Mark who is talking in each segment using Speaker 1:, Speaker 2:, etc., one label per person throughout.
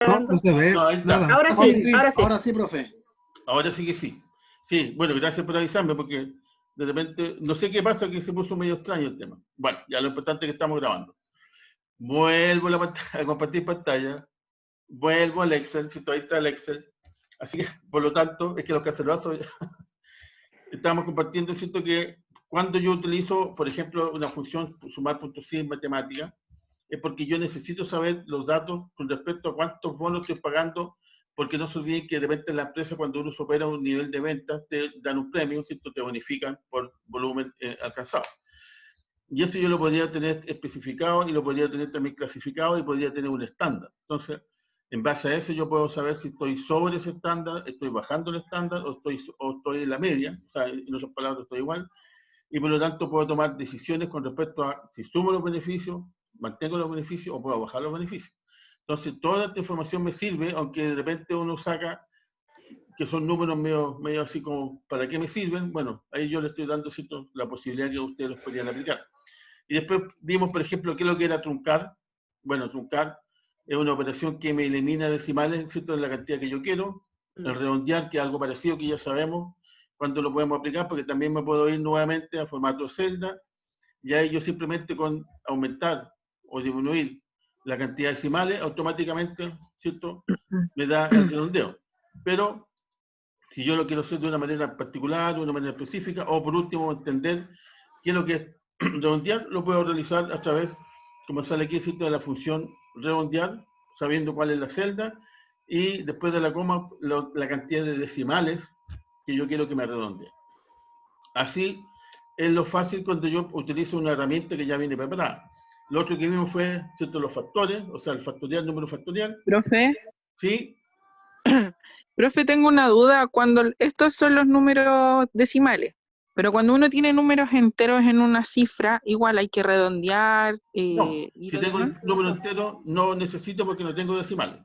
Speaker 1: No, no se ve
Speaker 2: No, ahí está.
Speaker 1: nada.
Speaker 3: Ahora sí, ahora sí.
Speaker 4: Ahora sí, profe.
Speaker 2: Ahora sí que sí. Sí, bueno, gracias por avisarme porque de repente, no sé qué pasa, que se puso medio extraño el tema. Bueno, ya lo importante es que estamos grabando. Vuelvo a, a compartir pantalla, vuelvo al Excel, si todavía está el Excel. Así que, por lo tanto, es que los cacerolazos estamos compartiendo, siento que cuando yo utilizo, por ejemplo, una función sumar.si en matemática, es porque yo necesito saber los datos con respecto a cuántos bonos estoy pagando, porque no se olviden que de repente en la empresa, cuando uno supera un nivel de ventas, te dan un premio, ¿cierto? Te bonifican por volumen alcanzado. Y eso yo lo podría tener especificado y lo podría tener también clasificado y podría tener un estándar. Entonces, en base a eso yo puedo saber si estoy sobre ese estándar, estoy bajando el estándar o estoy en la media, o sea, en otras palabras estoy igual, y por lo tanto puedo tomar decisiones con respecto a si sumo los beneficios, mantengo los beneficios o puedo bajar los beneficios. Entonces, toda esta información me sirve, aunque de repente uno saca que son números medio así como, ¿para qué me sirven? Bueno, ahí yo le estoy dando, ¿cierto?, la posibilidad que ustedes los podrían aplicar. Y después vimos, por ejemplo, qué es lo que era truncar. Bueno, truncar es una operación que me elimina decimales, ¿cierto?, de la cantidad que yo quiero. El redondear, que es algo parecido que ya sabemos cuándo lo podemos aplicar, porque también me puedo ir nuevamente a formato celda, y ahí yo simplemente con aumentar o disminuir la cantidad de decimales, automáticamente, ¿cierto?, me da el redondeo. Pero si yo lo quiero hacer de una manera particular, de una manera específica, o por último entender qué es lo que es redondear, lo puedo realizar a través, como sale aquí, ¿cierto?, de la función redondear, sabiendo cuál es la celda, y después de la coma, la cantidad de decimales que yo quiero que me redondee. Así es lo fácil cuando yo utilizo una herramienta que ya viene preparada. Lo otro que vimos fue, ¿cierto?, los factores, o sea, el factorial, número factorial.
Speaker 3: Profe,
Speaker 2: ¿Sí?
Speaker 3: profe, tengo una duda. Cuando estos son los números decimales, pero cuando uno tiene números enteros en una cifra, igual hay que redondear
Speaker 2: No,
Speaker 3: y
Speaker 2: si
Speaker 3: lo
Speaker 2: tengo
Speaker 3: demás.
Speaker 2: el número entero, no necesito porque no tengo decimales.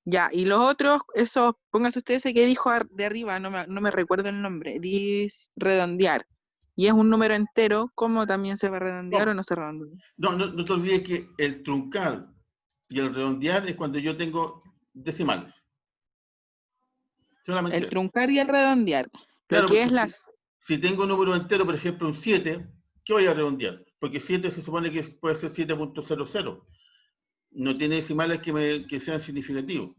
Speaker 3: Ya, y los otros, esos, pónganse ustedes ese que dijo de arriba, no me recuerdo el nombre, dice redondear. Y es un número entero, ¿cómo también se va a redondear
Speaker 2: No,
Speaker 3: o no se redondea?
Speaker 2: no te olvides que el truncar y el redondear es cuando yo tengo decimales. Solamente
Speaker 3: El
Speaker 2: eso.
Speaker 3: truncar y el redondear. Lo
Speaker 2: Claro,
Speaker 3: que
Speaker 2: porque
Speaker 3: es las...
Speaker 2: si tengo un número entero, por ejemplo, un 7, ¿qué voy a redondear? Porque 7 se supone que puede ser 7.00. No tiene decimales que sean significativos.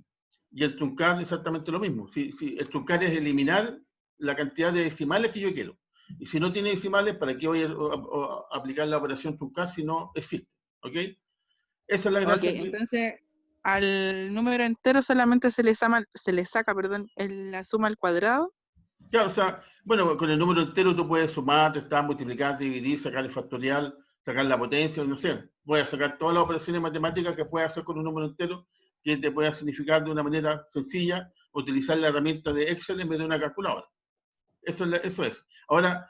Speaker 2: Y el truncar exactamente lo mismo. Si el truncar es eliminar la cantidad de decimales que yo quiero. Y si no tiene decimales, ¿para qué voy a aplicar la operación truncar si no existe? ¿Ok? Esa es la
Speaker 3: Ok,
Speaker 2: gracia que...
Speaker 3: entonces al número entero solamente se le saca, perdón, la suma al cuadrado.
Speaker 2: Claro, o sea, bueno, con el número entero tú puedes sumar, restar, multiplicar, dividir, sacar el factorial, sacar la potencia, no sé. Voy a sacar todas las operaciones matemáticas que puedes hacer con un número entero que te pueda significar de una manera sencilla utilizar la herramienta de Excel en vez de una calculadora. Eso es. Ahora,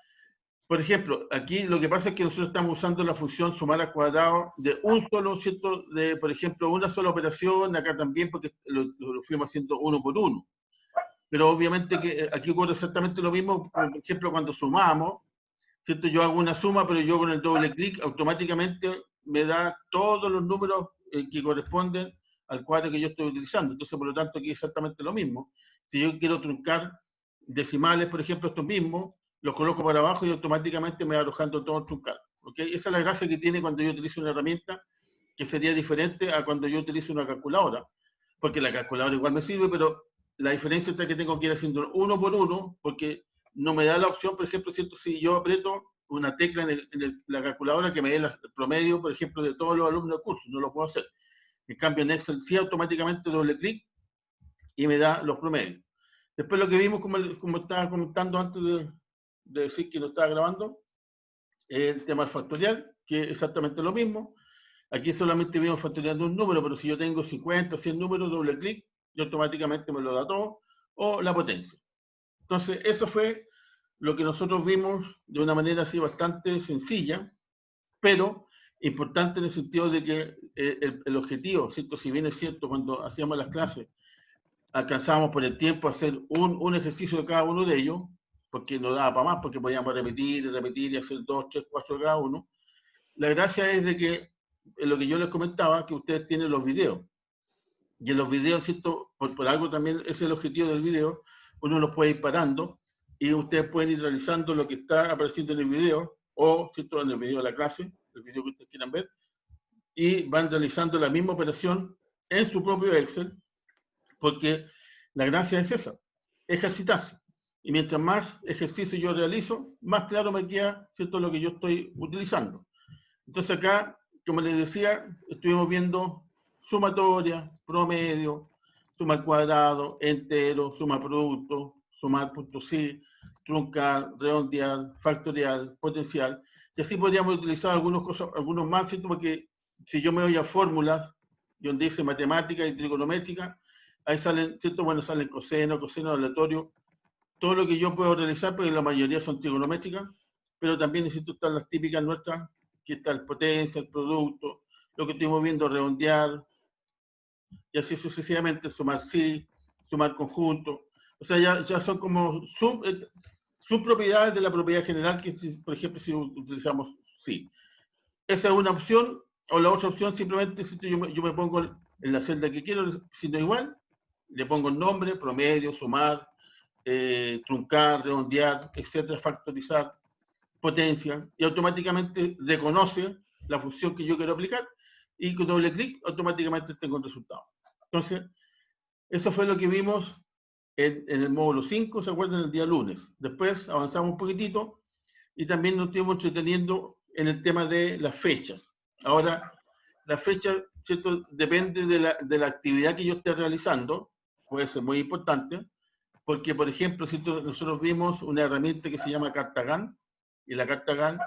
Speaker 2: por ejemplo, aquí lo que pasa es que nosotros estamos usando la función sumar al cuadrado de un solo, ¿cierto? De, por ejemplo, una sola operación, acá también, porque lo fuimos haciendo uno por uno. Pero obviamente que aquí ocurre exactamente lo mismo, por ejemplo, cuando sumamos, ¿cierto? Yo hago una suma, pero yo con el doble clic automáticamente me da todos los números que corresponden al cuadro que yo estoy utilizando. Entonces, por lo tanto, aquí es exactamente lo mismo. Si yo quiero truncar decimales, por ejemplo, estos mismos, los coloco para abajo y automáticamente me va arrojando todo el truncar. ¿Okay? Esa es la gracia que tiene cuando yo utilizo una herramienta que sería diferente a cuando yo utilizo una calculadora, porque la calculadora igual me sirve, pero la diferencia es que tengo que ir haciendo uno por uno, porque no me da la opción, por ejemplo, ¿cierto? Si yo aprieto una tecla en la calculadora que me dé el promedio, por ejemplo, de todos los alumnos del curso, no lo puedo hacer. En cambio, en Excel sí automáticamente doble clic y me da los promedios. Después lo que vimos, como estaba comentando antes de decir que no estaba grabando, es el tema del factorial, que es exactamente lo mismo. Aquí solamente vimos factoriando un número, pero si yo tengo 50, 100 números, doble clic, y automáticamente me lo da todo, o la potencia. Entonces, eso fue lo que nosotros vimos de una manera así bastante sencilla, pero importante en el sentido de que el objetivo, ¿cierto? Si bien es cierto, cuando hacíamos las clases, alcanzábamos por el tiempo a hacer un ejercicio de cada uno de ellos, porque no daba para más, porque podíamos repetir y repetir y hacer 2, 3, 4 de cada uno. La gracia es de que, en lo que yo les comentaba, que ustedes tienen los videos. Y en los videos, ¿cierto? Por algo también ese es el objetivo del video, uno los puede ir parando y ustedes pueden ir realizando lo que está apareciendo en el video, o, ¿cierto? En el video de la clase, el video que ustedes quieran ver, y van realizando la misma operación en su propio Excel, porque la gracia es esa, ejercitarse. Y mientras más ejercicio yo realizo, más claro me queda, ¿cierto?, lo que yo estoy utilizando. Entonces acá, como les decía, estuvimos viendo sumatoria, promedio, suma al cuadrado, entero, suma producto, sumar punto sí, truncar, redondear, factorial, potencial. Y así podríamos utilizar algunos más, ¿cierto? Porque si yo me voy a fórmulas, donde dice matemática y trigonométrica, ahí salen, ¿cierto? Bueno, salen coseno aleatorio, todo lo que yo puedo realizar, porque la mayoría son trigonométricas, pero también necesito estar las típicas nuestras, que está el potencia, el producto, lo que estuvimos viendo, redondear, y así sucesivamente, sumar sí, sumar conjunto. O sea, ya son como subpropiedades de la propiedad general, que por ejemplo, si utilizamos sí. Esa es una opción, o la otra opción simplemente, si yo me pongo en la celda que quiero, si no igual, le pongo el nombre, promedio, sumar, truncar, redondear, etcétera, factorizar, potencia, y automáticamente reconoce la función que yo quiero aplicar, y con doble clic automáticamente tengo el resultado. Entonces, eso fue lo que vimos en el módulo 5, ¿se acuerdan? El día lunes. Después avanzamos un poquitito y también nos estuvimos entreteniendo en el tema de las fechas. Ahora, la fecha, ¿cierto?, depende de la actividad que yo esté realizando, puede ser muy importante, porque, por ejemplo, ¿cierto?, nosotros vimos una herramienta que se llama Cartagan, y la Cartagan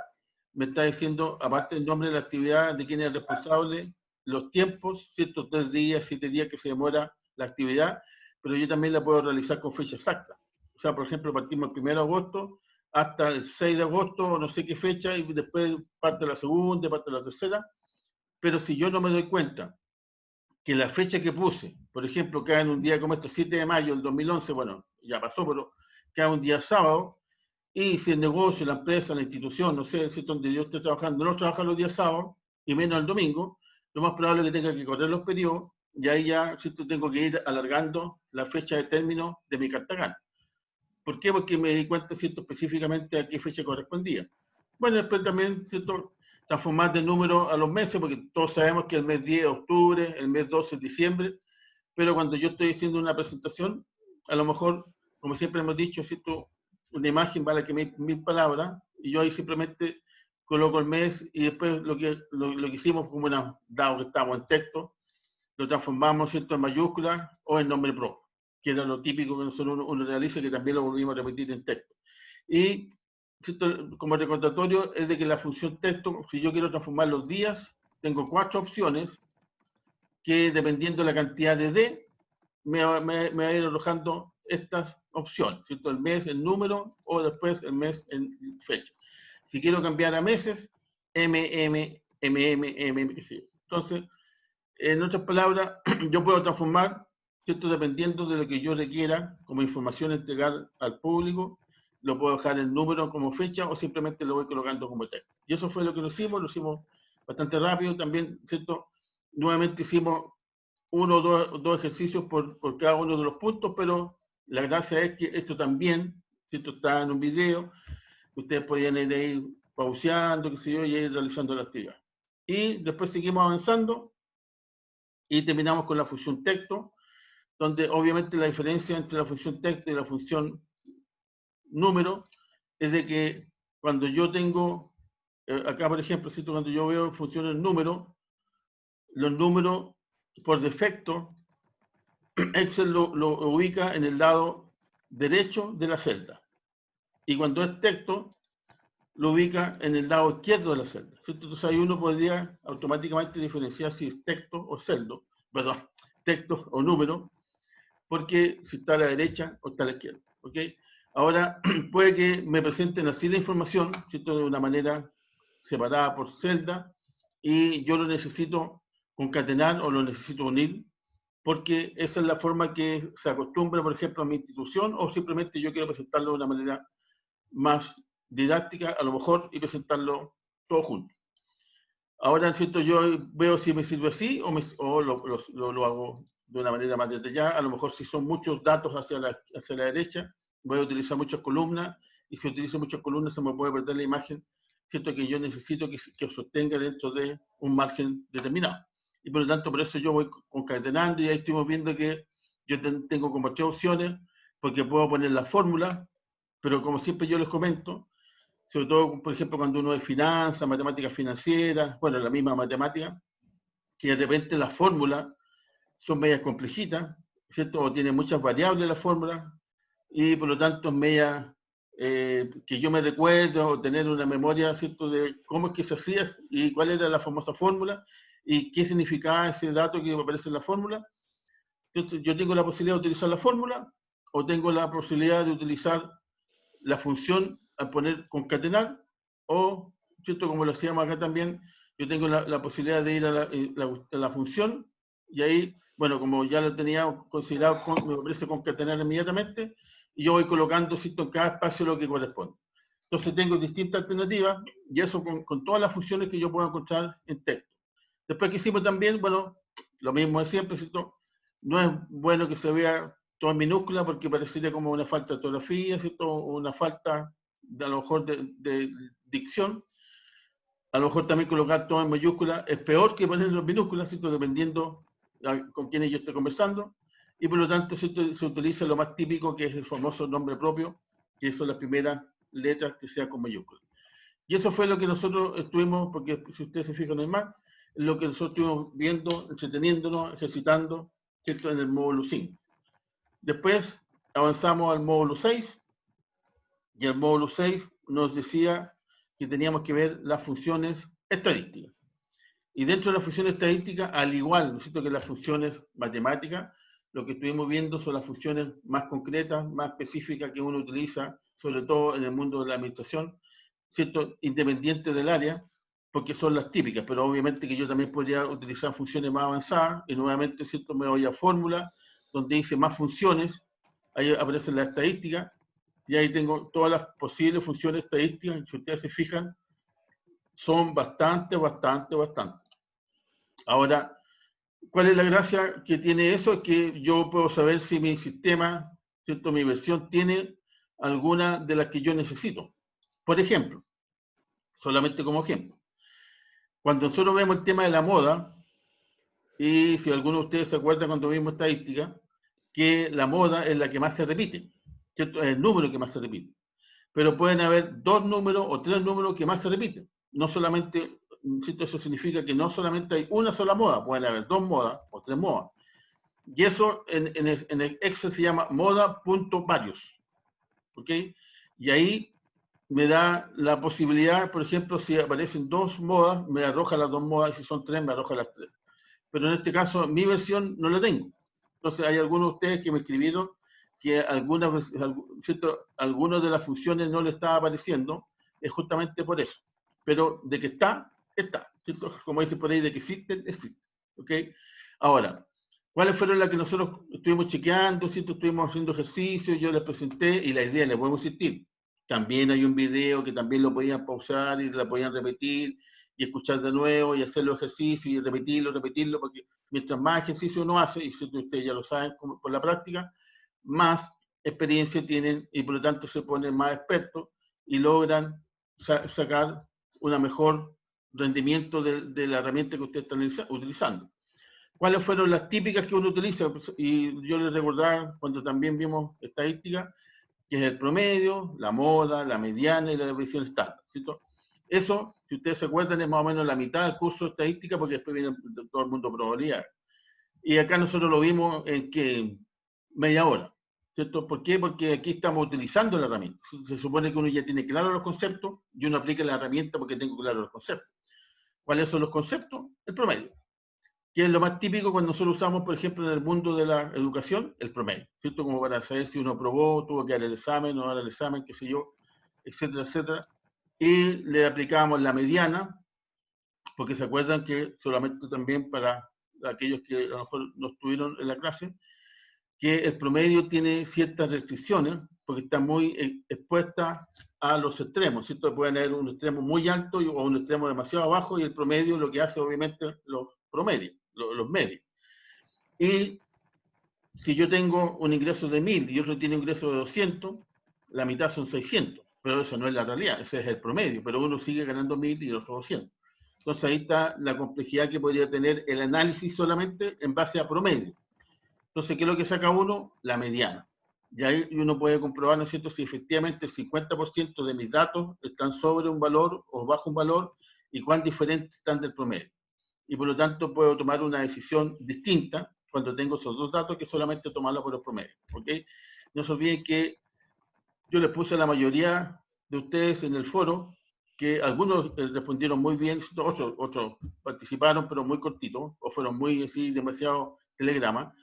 Speaker 2: me está diciendo, aparte del nombre de la actividad, de quién es el responsable, los tiempos, ¿cierto?, 3 días, 7 días que se demora la actividad, pero yo también la puedo realizar con fecha exacta. O sea, por ejemplo, partimos el 1 de agosto hasta el 6 de agosto, no sé qué fecha, y después parte la segunda, parte la tercera, pero si yo no me doy cuenta que la fecha que puse, por ejemplo, cae en un día como este, 7 de mayo del 2011, bueno, ya pasó, pero cae un día sábado, y si el negocio, la empresa, la institución, no sé, si donde yo esté trabajando, no trabaja los días sábados, y menos el domingo, lo más probable es que tenga que correr los periodos, y ahí ya tengo que ir alargando la fecha de término de mi Cartagan. ¿Por qué? Porque me di cuenta, ¿cierto?, específicamente a qué fecha correspondía. Bueno, después también, ¿cierto?, transformar de número a los meses, porque todos sabemos que el mes 10 es octubre, el mes 12 es diciembre, pero cuando yo estoy haciendo una presentación, a lo mejor, como siempre hemos dicho, ¿cierto?, una imagen vale que mil palabras, y yo ahí simplemente coloco el mes, y después lo que hicimos, como dado que estamos en texto, lo transformamos, ¿cierto?, en mayúsculas o en nombre propio, que era lo típico que nosotros uno realiza, que también lo volvimos a repetir en texto. Y, ¿cierto?, como recordatorio, es de que la función texto, si yo quiero transformar los días, tengo 4 opciones, que dependiendo de la cantidad de D, me va a ir arrojando estas opciones, ¿cierto? El mes, el número, o después el mes en fecha. Si quiero cambiar a meses, qué sé yo. Entonces, en otras palabras, yo puedo transformar, ¿cierto?, dependiendo de lo que yo requiera como información entregar al público, lo puedo dejar el número como fecha o simplemente lo voy colocando como texto. Y eso fue lo que lo hicimos bastante rápido también, ¿cierto? Nuevamente hicimos uno o dos ejercicios por cada uno de los puntos, pero la gracia es que esto también, ¿cierto?, está en un video, ustedes podían ir ahí pauseando, qué sé yo, y ir realizando la actividad. Y después seguimos avanzando y terminamos con la función texto, donde obviamente la diferencia entre la función texto y la función número es de que cuando yo tengo, acá por ejemplo, ¿cierto?, cuando yo veo funciones número, los números por defecto, Excel lo ubica en el lado derecho de la celda. Y cuando es texto, lo ubica en el lado izquierdo de la celda, ¿cierto? Entonces ahí uno podría automáticamente diferenciar si es texto o celdo, perdón, texto o número, porque si está a la derecha o está a la izquierda, ¿ok? Ahora, puede que me presenten así la información, ¿cierto?, de una manera separada por celda, y yo lo necesito concatenar o lo necesito unir, porque esa es la forma que se acostumbra, por ejemplo, a mi institución, o simplemente yo quiero presentarlo de una manera más didáctica, a lo mejor, y presentarlo todo junto. Ahora, ¿cierto?, yo veo si me sirve así o lo hago de una manera más detallada. A lo mejor si son muchos datos hacia la derecha, voy a utilizar muchas columnas, y si utilizo muchas columnas se me puede perder la imagen, ¿cierto? Que yo necesito que sostenga dentro de un margen determinado. Y por lo tanto, por eso yo voy concatenando, y ahí estuvimos viendo que yo tengo como 3 opciones, porque puedo poner la fórmula, pero como siempre yo les comento, sobre todo, por ejemplo, cuando uno es finanzas, matemáticas financieras, bueno, la misma matemática, que de repente las fórmulas son medias complejitas, ¿cierto? O tienen muchas variables la fórmula, y por lo tanto es media, que yo me recuerdo, o tener una memoria, ¿cierto?, de cómo es que se hacía y cuál era la famosa fórmula y qué significaba ese dato que aparece en la fórmula. Entonces, yo tengo la posibilidad de utilizar la fórmula, o tengo la posibilidad de utilizar la función al poner concatenar, o, ¿cierto?, como lo hacíamos acá también, yo tengo la posibilidad de ir a la función, y ahí, bueno, como ya lo tenía considerado, me ofrece concatenar inmediatamente, y yo voy colocando, ¿cierto?, en cada espacio lo que corresponde. Entonces tengo distintas alternativas, y eso con todas las funciones que yo puedo encontrar en texto. Después que hicimos también, bueno, lo mismo de siempre, ¿cierto? No es bueno que se vea todo en minúscula, porque parecería como una falta de ortografía, ¿cierto? O una falta, a lo mejor, de dicción. A lo mejor también colocar todo en mayúscula es peor que ponerlo en minúscula, ¿cierto? Dependiendo con quién yo esté conversando. Y por lo tanto, ¿cierto?, se utiliza lo más típico, que es el famoso nombre propio, que son las primeras letras que sea con mayúscula. Y eso fue lo que nosotros estuvimos, porque si ustedes se fijan, no hay más, lo que nosotros estuvimos viendo, entreteniéndonos, ejercitando, ¿cierto?, en el módulo 5. Después avanzamos al módulo 6, y el módulo 6 nos decía que teníamos que ver las funciones estadísticas. Y dentro de las funciones estadísticas, al igual, ¿no es cierto?, que las funciones matemáticas, lo que estuvimos viendo son las funciones más concretas, más específicas, que uno utiliza, sobre todo en el mundo de la administración, ¿cierto?, independiente del área, porque son las típicas, pero obviamente que yo también podría utilizar funciones más avanzadas, y nuevamente, ¿cierto?, me voy a fórmula, donde dice más funciones, ahí aparecen las estadísticas, y ahí tengo todas las posibles funciones estadísticas, y si ustedes se fijan, son bastante. Ahora, ¿cuál es la gracia que tiene eso? Es que yo puedo saber si mi sistema, ¿cierto?, mi versión tiene alguna de las que yo necesito. Por ejemplo, solamente como ejemplo, cuando nosotros vemos el tema de la moda, y si alguno de ustedes se acuerda cuando vimos estadística, que la moda es la que más se repite, ¿cierto? Es el número que más se repite. Pero pueden haber 2 números o 3 números que más se repiten. No solamente, ¿cierto?, eso significa que no solamente hay una sola moda, pueden haber 2 modas o 3 modas. Y eso en el Excel se llama moda.varios. ¿Ok? Y ahí me da la posibilidad, por ejemplo, si aparecen 2 modas, me arroja las 2 modas, y si son 3, me arroja las 3. Pero en este caso, mi versión no la tengo. Entonces, hay algunos de ustedes que me escribieron que algunas de las funciones no le estaba apareciendo, es justamente por eso. Pero de que está, ¿cierto? Como dice por ahí, de que existen, existen. ¿Ok? Ahora, ¿cuáles fueron las que nosotros estuvimos chequeando, ¿cierto? Estuvimos haciendo ejercicios, yo les presenté, y la idea, les podemos insistir. También hay un video que también lo podían pausar y la podían repetir y escuchar de nuevo y hacer los ejercicios y repetirlo, porque mientras más ejercicio uno hace, y si ustedes ya lo saben por la práctica, más experiencia tienen, y por lo tanto se ponen más expertos y logran sacar un mejor rendimiento de la herramienta que ustedes están utilizando. ¿Cuáles fueron las típicas que uno utiliza? Y yo les recordaba cuando también vimos estadística, que es el promedio, la moda, la mediana y la desviación estándar, ¿cierto? Eso, si ustedes se acuerdan, es más o menos la mitad del curso de estadística, porque después viene todo el mundo probabilidad. Y acá nosotros lo vimos en que media hora, ¿cierto? ¿Por qué? Porque aquí estamos utilizando la herramienta. Se supone que uno ya tiene claros los conceptos, y uno aplica la herramienta porque tengo claros los conceptos. ¿Cuáles son los conceptos? El promedio, que es lo más típico cuando nosotros usamos, por ejemplo, en el mundo de la educación, el promedio, ¿cierto? Como para saber si uno aprobó, tuvo que dar el examen, no dar el examen, qué sé yo, etcétera, etcétera. Y le aplicamos la mediana, porque se acuerdan que solamente también para aquellos que a lo mejor no estuvieron en la clase, que el promedio tiene ciertas restricciones, porque está muy expuesta a los extremos, ¿cierto? Pueden haber un extremo muy alto o un extremo demasiado bajo, y el promedio lo que hace, obviamente, los promedios, los medios. Y si yo tengo un ingreso de 1.000 y otro tiene un ingreso de 200, la mitad son 600, pero eso no es la realidad, ese es el promedio, pero uno sigue ganando 1.000 y el otro 200. Entonces ahí está la complejidad que podría tener el análisis solamente en base a promedio. Entonces, ¿qué es lo que saca uno? La mediana. Y ahí uno puede comprobar, ¿no es cierto?, si efectivamente el 50% de mis datos están sobre un valor o bajo un valor y cuán diferentes están del promedio. Y por lo tanto puedo tomar una decisión distinta cuando tengo esos dos datos que solamente tomarlo por el promedio. ¿Ok? No se olviden que yo les puse a la mayoría de ustedes en el foro, que algunos respondieron muy bien, otros participaron, pero muy cortito, o fueron muy así, demasiado telegramas,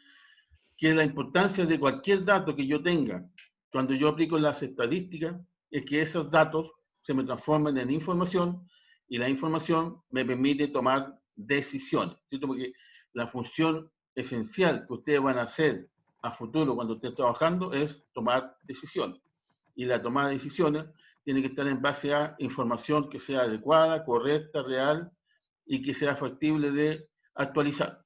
Speaker 2: que la importancia de cualquier dato que yo tenga cuando yo aplico las estadísticas es que esos datos se me transformen en información y la información me permite tomar decisiones, ¿cierto? Porque la función esencial que ustedes van a hacer a futuro cuando estén trabajando es tomar decisiones. Y la toma de decisiones tiene que estar en base a información que sea adecuada, correcta, real y que sea factible de actualizar.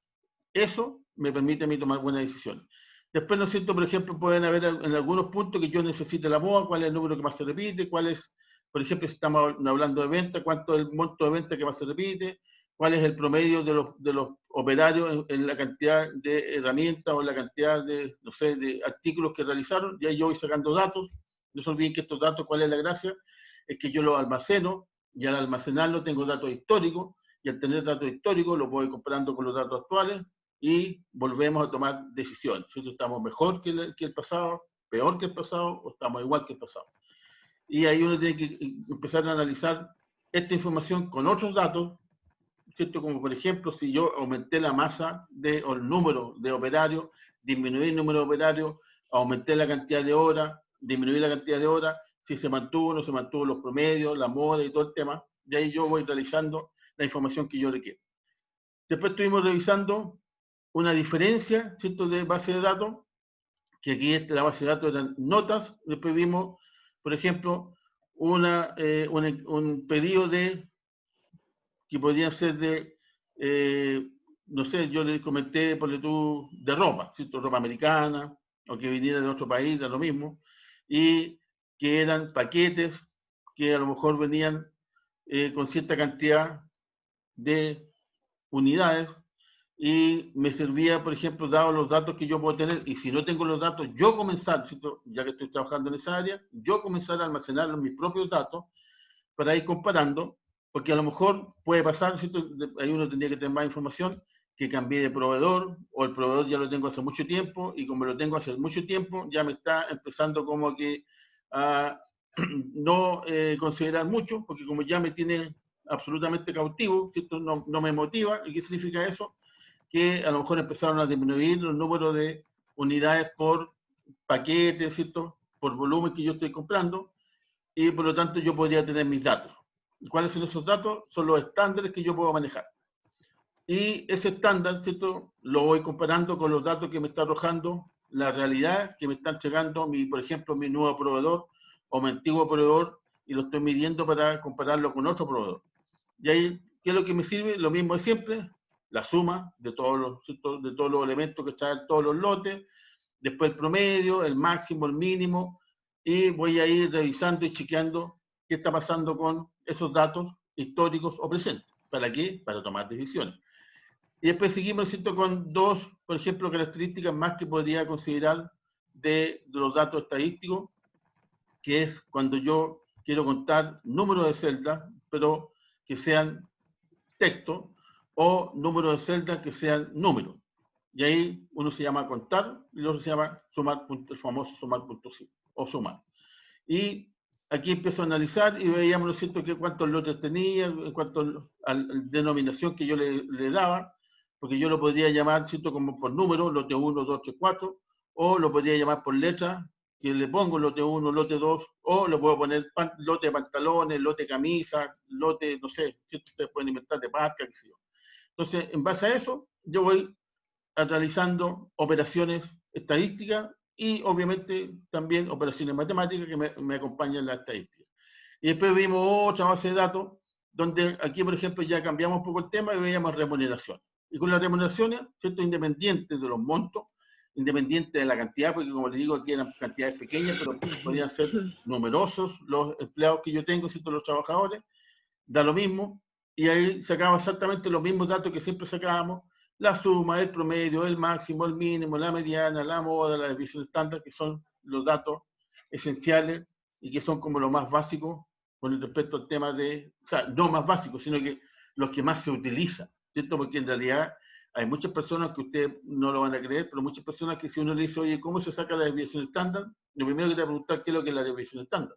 Speaker 2: Eso me permite a mí tomar buenas decisiones. Después, ¿no es cierto? Por ejemplo, pueden haber en algunos puntos que yo necesite la moda, cuál es el número que más se repite, cuál es, por ejemplo, si estamos hablando de venta, cuánto es el monto de venta que más se repite, cuál es el promedio de los operarios en la cantidad de herramientas o en la cantidad de, no sé, de artículos que realizaron. Ya yo voy sacando datos. No se olviden que estos datos, ¿cuál es la gracia? Es que yo los almaceno y al almacenarlo tengo datos históricos y al tener datos históricos lo voy comparando con los datos actuales y volvemos a tomar decisiones. Si estamos mejor que el pasado, peor que el pasado o estamos igual que el pasado. Y ahí uno tiene que empezar a analizar esta información con otros datos, ¿cierto? Como por ejemplo, si yo aumenté la masa o el número de operarios, disminuí el número de operarios, aumenté la cantidad de horas, disminuí la cantidad de horas, si se mantuvo o no se mantuvo los promedios, la moda y todo el tema, de ahí yo voy realizando la información que yo requiero. Después estuvimos revisando una diferencia, ¿cierto?, de base de datos, que aquí la base de datos eran notas, después vimos, por ejemplo, un pedido que podía ser no sé, yo le comenté, ponle tú, de ropa, ¿cierto?, ropa americana, o que viniera de otro país, da lo mismo, y que eran paquetes que a lo mejor venían con cierta cantidad de unidades, y me servía, por ejemplo, dado los datos que yo puedo tener, y si no tengo los datos, yo comenzar, ¿cierto?, ya que estoy trabajando en esa área, yo comenzar a almacenar mis propios datos para ir comparando, porque a lo mejor puede pasar, ¿cierto?, ahí uno tendría que tener más información, que cambié de proveedor, o el proveedor ya lo tengo hace mucho tiempo, y como lo tengo hace mucho tiempo, ya me está empezando como que a no considerar mucho, porque como ya me tiene absolutamente cautivo, ¿cierto?, no me motiva. ¿Y qué significa eso? Que a lo mejor empezaron a disminuir los números de unidades por paquete, ¿cierto?, por volumen que yo estoy comprando, y por lo tanto yo podría tener mis datos. ¿Cuáles son esos datos? Son los estándares que yo puedo manejar. Y ese estándar, ¿cierto?, lo voy comparando con los datos que me está arrojando la realidad que me está entregando, por ejemplo, mi nuevo proveedor o mi antiguo proveedor, y lo estoy midiendo para compararlo con otro proveedor. Y ahí, ¿qué es lo que me sirve? Lo mismo de siempre, la suma de todos los elementos que traen todos los lotes, después el promedio, el máximo, el mínimo, y voy a ir revisando y chequeando qué está pasando con esos datos históricos o presentes. ¿Para qué? Para tomar decisiones. Y después seguimos, ¿cierto?, con dos, por ejemplo, características más que podría considerar de los datos estadísticos, que es cuando yo quiero contar números de celdas, pero que sean texto, o números de celdas que sean números. Y ahí uno se llama contar y el otro se llama sumar, el famoso sumar punto sí, o sumar. Y aquí empiezo a analizar y veíamos, ¿no es cierto?, que cuántos lotes tenía, en cuanto a la denominación que yo le daba, porque yo lo podría llamar, ¿cierto?, como por número, lote 1, 2, 3, 4, o lo podría llamar por letra, que le pongo lote 1, lote 2, o le puedo poner lote de pantalones, lote de camisa, lote, no sé, ¿cierto?, ustedes pueden inventar de marca, qué sé yo. Entonces, en base a eso, yo voy realizando operaciones estadísticas y obviamente también operaciones matemáticas que me acompañan en la estadística. Y después vimos otra base de datos, donde aquí, por ejemplo, ya cambiamos un poco el tema y veíamos remuneraciones. Y con las remuneraciones, ¿cierto?, independientes de los montos, independiente de la cantidad, porque como les digo, aquí eran cantidades pequeñas, pero podían ser numerosos los empleados que yo tengo, ¿cierto? Los trabajadores, da lo mismo, y ahí sacaba exactamente los mismos datos que siempre sacábamos, la suma, el promedio, el máximo, el mínimo, la mediana, la moda, la desviación estándar, que son los datos esenciales y que son como lo más básico con respecto al tema de, o sea, no más básicos, sino que los que más se utilizan, ¿cierto? Porque en realidad hay muchas personas que ustedes no lo van a creer, pero muchas personas que si uno le dice, oye, ¿cómo se saca la desviación estándar? Lo primero que te va a preguntar, ¿qué es lo que es la desviación estándar?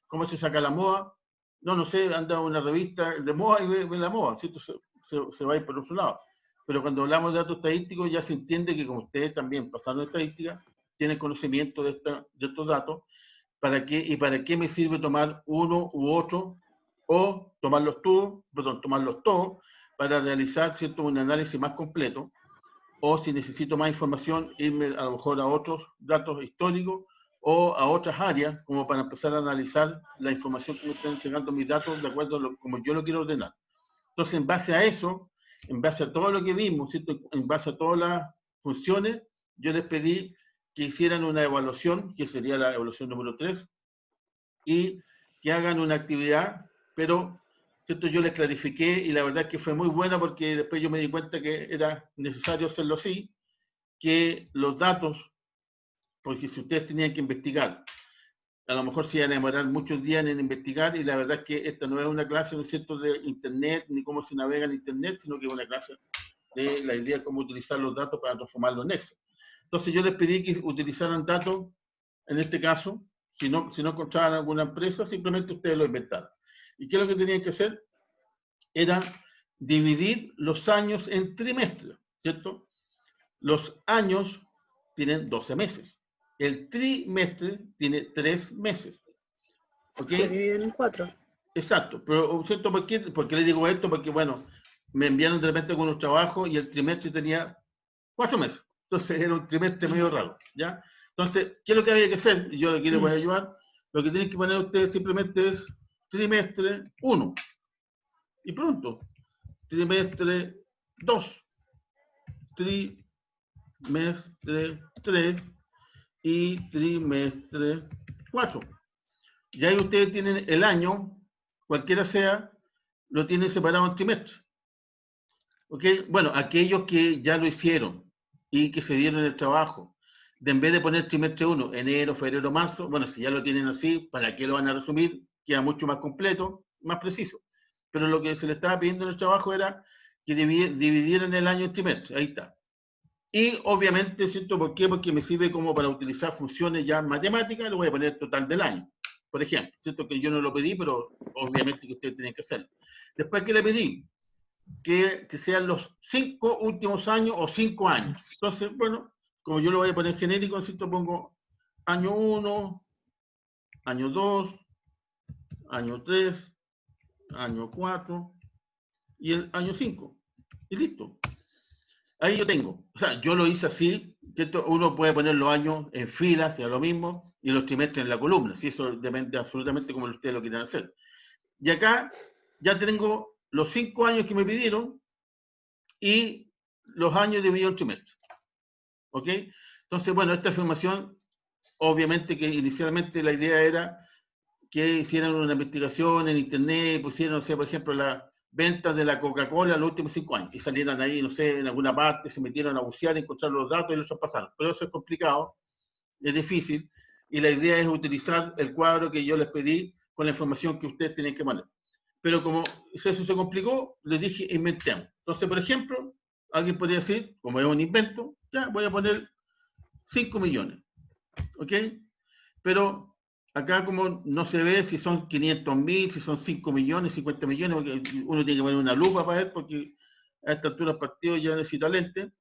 Speaker 2: ¿Cómo se saca la moda? No sé, anda a una revista de moda y ve la moda, ¿cierto? Se va a ir por otro lado. Pero cuando hablamos de datos estadísticos ya se entiende que como ustedes también pasaron estadística, tienen conocimiento de estos datos, ¿para qué? ¿Y para qué me sirve tomar uno u otro? O tomarlos todos para realizar, ¿cierto?, un análisis más completo, o si necesito más información, irme a lo mejor a otros datos históricos o a otras áreas, como para empezar a analizar la información que me están entregando mis datos de acuerdo a como yo lo quiero ordenar. Entonces, en base a eso, en base a todo lo que vimos, ¿cierto?, en base a todas las funciones, yo les pedí que hicieran una evaluación, que sería la evaluación número 3, y que hagan una actividad, pero ¿cierto? Yo les clarifiqué y la verdad que fue muy buena porque después yo me di cuenta que era necesario hacerlo así, que los datos, porque si ustedes tenían que investigar, a lo mejor se iban a demorar muchos días en investigar y la verdad es que esta no es una clase, ¿no es cierto?, de Internet ni cómo se navega en Internet, sino que es una clase de la idea de cómo utilizar los datos para transformarlos en Excel. Entonces yo les pedí que utilizaran datos, en este caso, si no encontraban alguna empresa, simplemente ustedes lo inventaran. ¿Y qué es lo que tenían que hacer? Era dividir los años en trimestres, ¿cierto? Los años tienen 12 meses. El trimestre tiene 3 meses. ¿Ok?
Speaker 1: Se divide en 4.
Speaker 2: Exacto. Pero, ¿cierto? ¿Por qué les digo esto? Porque, bueno, me enviaron de repente algunos trabajos y el trimestre tenía 4 meses. Entonces era un trimestre medio raro, ¿ya? Entonces, ¿qué es lo que había que hacer? Y yo aquí les voy a ayudar. Lo que tienen que poner ustedes simplemente es trimestre 1. Y pronto. Trimestre 2. Trimestre 3. Y trimestre 4. Y ahí ustedes tienen el año, cualquiera sea, lo tienen separado en trimestre. ¿Ok? Bueno, aquellos que ya lo hicieron y que se dieron el trabajo, en vez de poner trimestre 1, enero, febrero, marzo, bueno, si ya lo tienen así, ¿para qué lo van a resumir? Queda mucho más completo, más preciso. Pero lo que se le estaba pidiendo en el trabajo era que dividieran el año en trimestre. Ahí está. Y obviamente, ¿cierto? ¿Por qué? Porque me sirve como para utilizar funciones ya matemáticas, lo voy a poner total del año. Por ejemplo, ¿cierto? Que yo no lo pedí, pero obviamente que ustedes tienen que hacerlo. Después, ¿qué le pedí? Que sean los 5 últimos años o 5 años. Entonces, bueno, como yo lo voy a poner genérico, ¿cierto? Pongo año 1, año 2, año 3, año 4 y el año 5. Y listo. Ahí yo tengo. O sea, yo lo hice así, ¿cierto? Uno puede poner los años en filas, sea lo mismo, y los trimestres en la columna, si eso depende absolutamente como ustedes lo quieran hacer. Y acá ya tengo los 5 años que me pidieron y los años divididos en trimestre. ¿Ok? Entonces, bueno, esta información, obviamente que inicialmente la idea era que hicieran una investigación en internet, pusieran, no sé, por ejemplo, las ventas de la Coca-Cola en los últimos 5 años, y salieran ahí, no sé, en alguna parte, se metieron a bucear, encontraron los datos y los pasaron. Pero eso es complicado, es difícil, y la idea es utilizar el cuadro que yo les pedí con la información que ustedes tienen que poner. Pero como eso se complicó, les dije, inventemos. Entonces, por ejemplo, alguien podría decir, como es un invento, ya voy a poner 5 millones. ¿Ok? Pero acá como no se ve si son 500.000, si son 5 millones, 50 millones, porque uno tiene que poner una lupa para ver, porque a esta altura del partido ya necesito lente.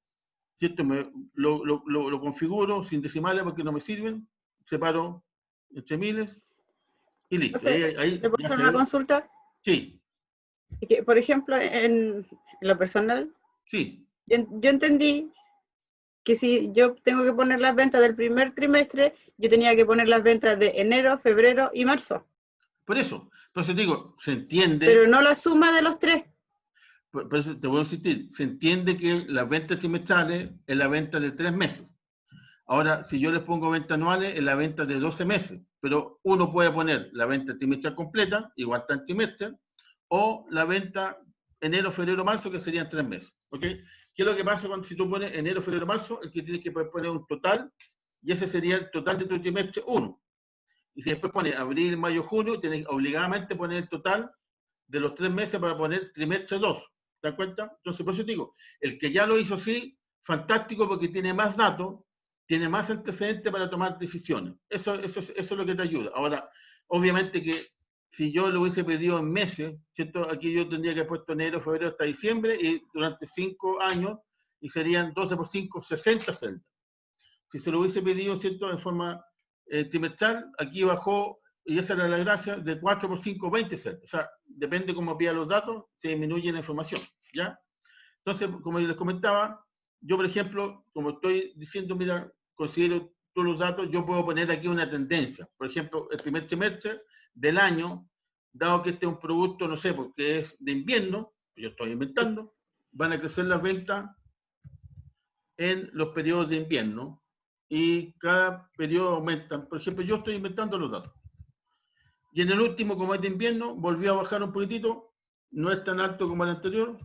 Speaker 2: ¿Cierto? Lo configuro sin decimales porque no me sirven, separo entre miles y listo. Ahí
Speaker 1: ¿Le puedo
Speaker 2: ya
Speaker 1: hacer
Speaker 2: se
Speaker 1: una
Speaker 2: ve.
Speaker 1: consulta?
Speaker 2: Sí,
Speaker 1: Y que, por ejemplo, en lo personal,
Speaker 2: sí.
Speaker 1: yo entendí que si yo tengo que poner las ventas del primer trimestre, yo tenía que poner las ventas de enero, febrero y marzo.
Speaker 2: Por eso digo, se entiende,
Speaker 1: Pero no la suma de los 3.
Speaker 2: por eso te voy a insistir, se entiende que las ventas trimestrales es la venta de 3 meses. Ahora, si yo les pongo ventas anuales, es la venta de 12 meses, pero uno puede poner la venta trimestral completa, igual está en trimestre, o la venta enero, febrero, marzo, que serían 3 meses. ¿Ok? ¿Qué es lo que pasa cuando si tú pones enero, febrero, marzo? El que tienes que poner un total, y ese sería el total de tu trimestre 1. Y si después pones abril, mayo, junio, tienes obligadamente poner el total de los 3 meses para poner trimestre 2. ¿Te das cuenta? Entonces, por eso te digo, el que ya lo hizo así, fantástico porque tiene más datos, tiene más antecedentes para tomar decisiones. Eso es lo que te ayuda. Ahora, obviamente que si yo lo hubiese pedido en meses, ¿cierto? Aquí yo tendría que haber puesto enero, febrero hasta diciembre y durante 5 años y serían 12 por 5, 60 celdas. Si se lo hubiese pedido, ¿cierto? En forma trimestral, aquí bajó, y esa era la gracia, de 4 por 5, 20 celdas. O sea, depende cómo pida los datos, se disminuye la información, ¿ya? Entonces, como les comentaba, yo, por ejemplo, como estoy diciendo, mira, considero todos los datos, yo puedo poner aquí una tendencia. Por ejemplo, el primer trimestre del año, dado que este es un producto, no sé, porque es de invierno, yo estoy inventando, van a crecer las ventas en los periodos de invierno y cada periodo aumenta. Por ejemplo, yo estoy inventando los datos. Y en el último, como es de invierno, volvió a bajar un poquitito, no es tan alto como el anterior,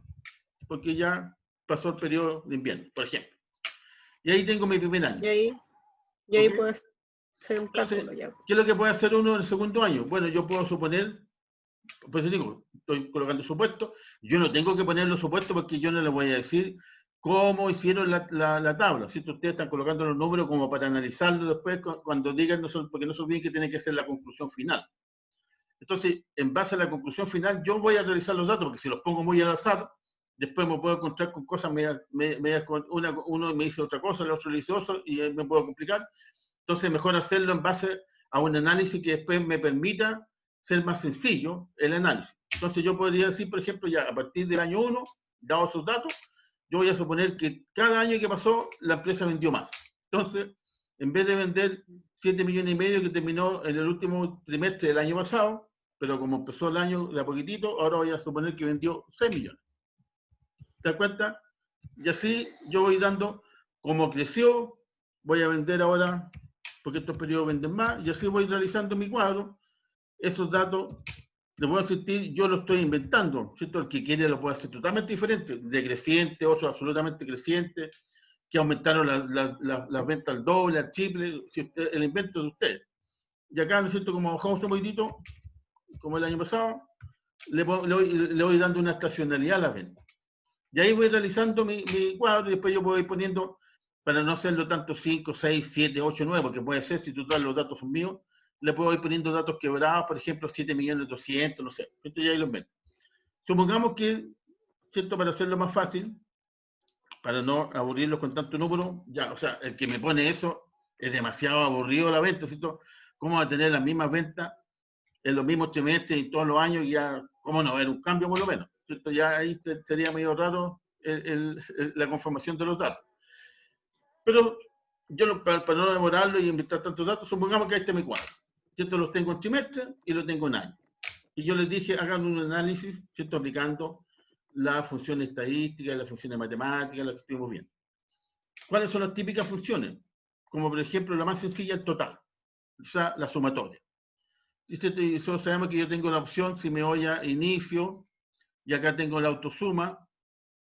Speaker 2: porque ya pasó el periodo de invierno, por ejemplo. Y ahí tengo mi primer año.
Speaker 1: Y ahí
Speaker 2: ¿Ok?
Speaker 1: puedes hacer un
Speaker 2: Entonces,
Speaker 1: cálculo ya.
Speaker 2: ¿qué es lo que puede hacer uno en el segundo año? Bueno, yo puedo suponer, pues digo, estoy colocando supuestos, yo no tengo que poner los supuestos porque yo no les voy a decir cómo hicieron la tabla. Si ustedes están colocando los números como para analizarlo después cuando digan, porque no se olviden que tiene que ser la conclusión final. Entonces, en base a la conclusión final, yo voy a realizar los datos, porque si los pongo muy al azar, después me puedo encontrar con cosas medias con uno me dice otra cosa, el otro le dice otra, y me puedo complicar. Entonces, mejor hacerlo en base a un análisis que después me permita ser más sencillo el análisis. Entonces, yo podría decir, por ejemplo, ya a partir del año 1, dado esos datos, yo voy a suponer que cada año que pasó, la empresa vendió más. Entonces, en vez de vender 7 millones y medio que terminó en el último trimestre del año pasado, pero como empezó el año de a poquitito, ahora voy a suponer que vendió 6 millones. ¿Te das cuenta? Y así yo voy dando, como creció, voy a vender ahora, porque estos periodos venden más, y así voy realizando mi cuadro. Esos datos, les voy a insistir, yo lo estoy inventando, ¿cierto? El que quiere lo puede hacer totalmente diferente, decreciente, otros absolutamente creciente, que aumentaron las ventas al doble, al triple, si usted, el invento de ustedes. Y acá, ¿no es cierto? Como bajamos un poquitito, como el año pasado, le voy dando una estacionalidad a la venta. Y ahí voy realizando mi cuadro y después yo voy poniendo, para no hacerlo tanto 5, 6, 7, 8, 9, porque puede ser, si total los datos son míos, le puedo ir poniendo datos quebrados, por ejemplo, 7.200.000, no sé. Esto ya ahí lo invento. Supongamos que, ¿cierto? Para hacerlo más fácil, para no aburrirlos con tanto número, ya, o sea, el que me pone eso es demasiado aburrido la venta, ¿cierto? ¿Cómo va a tener las mismas ventas en los mismos trimestres y todos los años y ya, cómo no haber un cambio por lo menos? ¿Cierto? Ya ahí sería medio raro la conformación de los datos. Pero yo, para no demorarlo y inventar tantos datos, supongamos que ahí está mi cuadro. ¿Cierto? Los tengo en trimestre y los tengo en año. Y yo les dije, hagan un análisis, ¿cierto? Aplicando las funciones estadísticas, las funciones matemáticas, las que estuvimos viendo. ¿Cuáles son las típicas funciones? Como por ejemplo, la más sencilla, el total. O sea, la sumatoria. Y solo sabemos que yo tengo la opción, si me voy a inicio, y acá tengo la autosuma,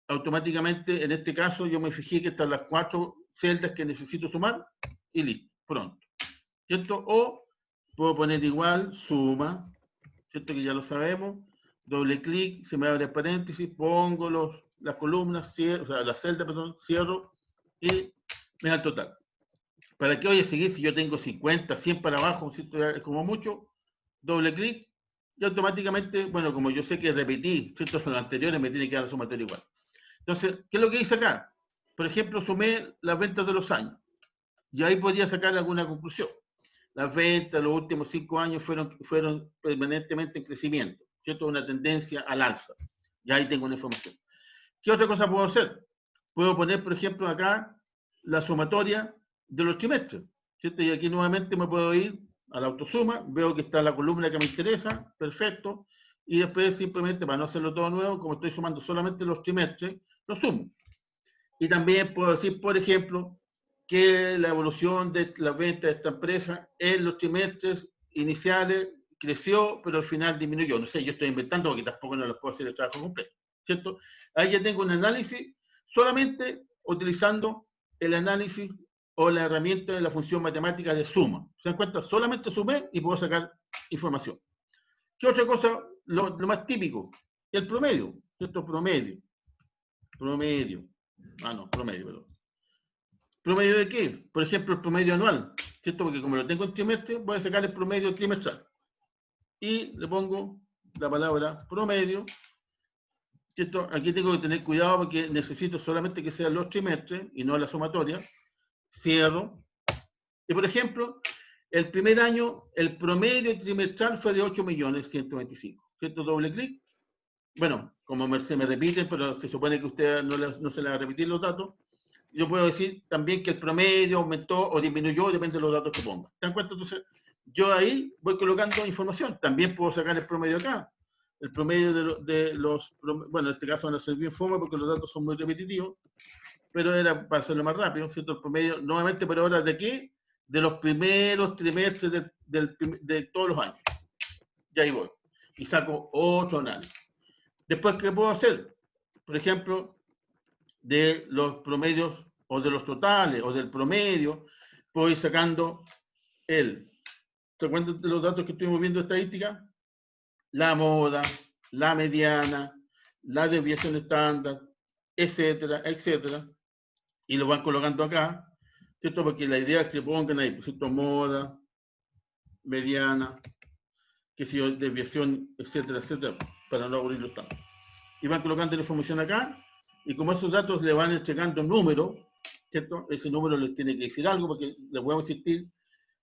Speaker 2: automáticamente, en este caso, yo me fijé que están las 4 celdas que necesito sumar, y listo, pronto. ¿Cierto? O puedo poner igual, suma, ¿cierto? Que ya lo sabemos, doble clic, se me abre paréntesis, pongo las columnas, cierro, o sea, las celdas, perdón, cierro, y me da el total. ¿Para qué voy a seguir si yo tengo 50, 100 para abajo, ¿cierto? Como mucho, doble clic, y automáticamente, bueno, como yo sé que repetí, ¿cierto? Los anteriores me tiene que dar la sumatoria igual. Entonces, ¿qué es lo que hice acá? Por ejemplo, sumé las ventas de los años, y ahí podría sacar alguna conclusión. Las ventas los últimos 5 años fueron permanentemente en crecimiento, ¿cierto? Una tendencia al alza. Y ahí tengo una información. ¿Qué otra cosa puedo hacer? Puedo poner, por ejemplo, acá la sumatoria de los trimestres, ¿cierto? Y aquí nuevamente me puedo ir a la autosuma, veo que está la columna que me interesa, perfecto, y después simplemente, para no hacerlo todo nuevo, como estoy sumando solamente los trimestres, lo sumo. Y también puedo decir, por ejemplo, que la evolución de las ventas de esta empresa en los trimestres iniciales creció, pero al final disminuyó. No sé, yo estoy inventando porque tampoco no les puedo hacer el trabajo completo, ¿cierto? Ahí ya tengo un análisis solamente utilizando el análisis o la herramienta de la función matemática de suma. ¿Se dan cuenta? Solamente sumé y puedo sacar información. ¿Qué otra cosa? Lo más típico, el promedio, ¿cierto? Promedio. Promedio, perdón. ¿Promedio de qué? Por ejemplo, el promedio anual, ¿cierto? Porque como lo tengo en trimestre, voy a sacar el promedio trimestral. Y le pongo la palabra promedio, ¿cierto? Aquí tengo que tener cuidado porque necesito solamente que sean los trimestres y no la sumatoria. Cierro. Y por ejemplo, el primer año, el promedio trimestral fue de 8.125.000. ¿Cierto? Doble clic. Bueno, como se me repiten, pero se supone que usted no se le va a repetir los datos. Yo puedo decir también que el promedio aumentó o disminuyó, depende de los datos que ponga. ¿Te das cuenta? Entonces, yo ahí voy colocando información. También puedo sacar el promedio acá. El promedio de los, bueno, en este caso van a ser bien fome porque los datos son muy repetitivos, pero era para hacerlo más rápido, ¿cierto? El promedio, nuevamente, pero ahora ¿de qué? De los primeros trimestres de todos los años. Y ahí voy. Y saco otro análisis. Después, ¿qué puedo hacer? Por ejemplo, de los promedios o de los totales o del promedio, puedo ir sacando ¿se acuerdan de los datos que estuvimos viendo estadística? La moda, la mediana, la desviación estándar, etcétera, etcétera. Y lo van colocando acá, ¿cierto? Porque la idea es que pongan ahí, ¿cierto? Moda, mediana, que si yo, desviación, etcétera, etcétera, para no aburrirlos tanto. Y van colocando la información acá, y como esos datos le van entregando números, ¿cierto? Ese número les tiene que decir algo, porque les voy a insistir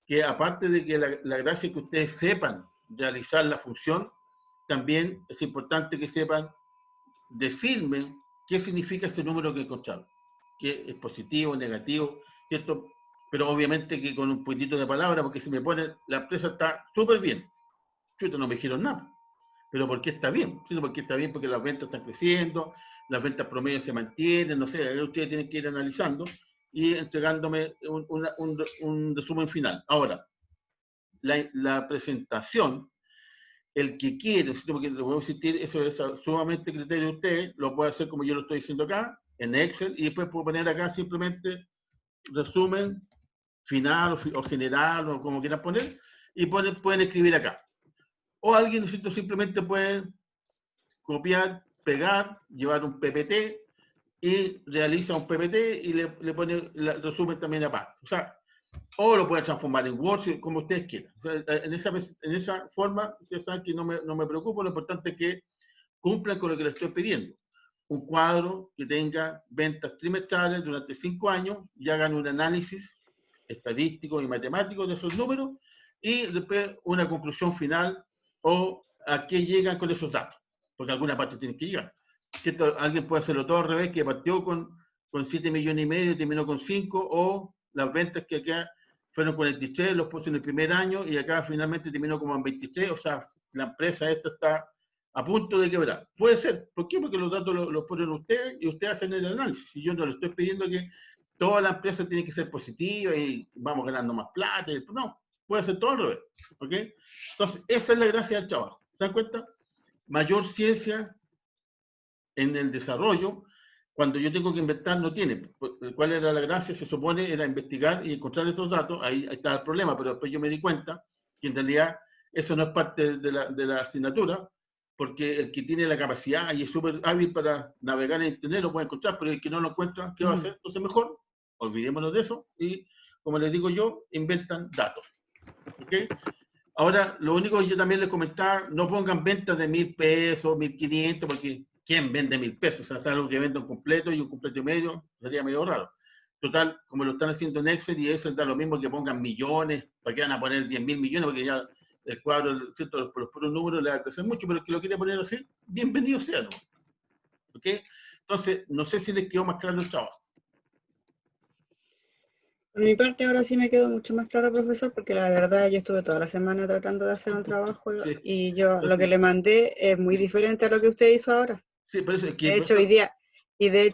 Speaker 2: que aparte de que la gracia es que ustedes sepan realizar la función, también es importante que sepan decirme qué significa ese número que encontraron, que es positivo, negativo, ¿cierto? Pero obviamente que con un puntito de palabra, porque si me ponen, la empresa está súper bien, chuta, no me dijeron nada. Pero ¿por qué está bien? ¿Sí? ¿Por qué está bien? Porque las ventas están creciendo, las ventas promedio se mantienen, no sé, ustedes tienen que ir analizando y entregándome un resumen final. Ahora, la presentación, el que quiere, ¿sí? Porque le voy a insistir, eso es sumamente criterio de ustedes, lo puede hacer como yo lo estoy diciendo acá, en Excel, y después puedo poner acá simplemente resumen final o general, o como quieran poner, y pueden escribir acá. O alguien simplemente puede copiar, pegar, llevar un PPT y realiza un PPT y le pone el resumen también aparte. O sea, o lo puede transformar en Word, como ustedes quieran. O sea, en esa forma, ustedes saben que no me preocupo, lo importante es que cumplan con lo que les estoy pidiendo. Un cuadro que tenga ventas trimestrales durante 5 años y hagan un análisis estadístico y matemático de esos números y después una conclusión final o a qué llegan con esos datos, porque alguna parte tienen que llegar. Alguien puede hacerlo todo al revés, que partió con 7,5 millones y terminó con 5, o las ventas que acá fueron 43, los puso en el primer año y acá finalmente terminó como en 23, o sea, la empresa esta está a punto de quebrar. Puede ser. ¿Por qué? Porque los datos los ponen ustedes y ustedes hacen el análisis. Y yo no le estoy pidiendo que toda la empresa tiene que ser positiva y vamos ganando más plata. No, puede ser todo al revés. ¿Ok? Entonces, esa es la gracia del trabajo. ¿Se dan cuenta? Mayor ciencia en el desarrollo, cuando yo tengo que inventar, no tiene. ¿Cuál era la gracia? Se supone era investigar y encontrar estos datos. Ahí está el problema, pero después yo me di cuenta que en realidad eso no es parte de la asignatura, porque el que tiene la capacidad y es súper hábil para navegar en internet lo puede encontrar, pero el que no lo encuentra, ¿qué va a hacer? Entonces mejor, olvidémonos de eso y, como les digo yo, inventan datos. ¿Ok? Ahora, lo único que yo también les comentaba, no pongan ventas de 1.000 pesos, 1.500, porque ¿quién vende 1.000 pesos? O sea, es algo que vende un completo y un completo y medio, sería medio raro. Total, como lo están haciendo en Excel, y eso da lo mismo que pongan millones, para que van a poner 10.000 millones, porque ya el cuadro, ¿cierto? Por los puros números le va a crecer mucho, pero el que lo quiere poner así, bienvenido sea, ¿no? ¿Ok? Entonces, no sé si les quedó más claro el trabajo.
Speaker 1: Por mi parte, ahora sí me quedó mucho más claro, profesor, porque la verdad yo estuve toda la semana tratando de hacer un trabajo
Speaker 2: Sí.
Speaker 1: y yo lo que le mandé es muy diferente a lo que usted hizo ahora.
Speaker 2: Sí, pero eso es que...
Speaker 1: De hecho,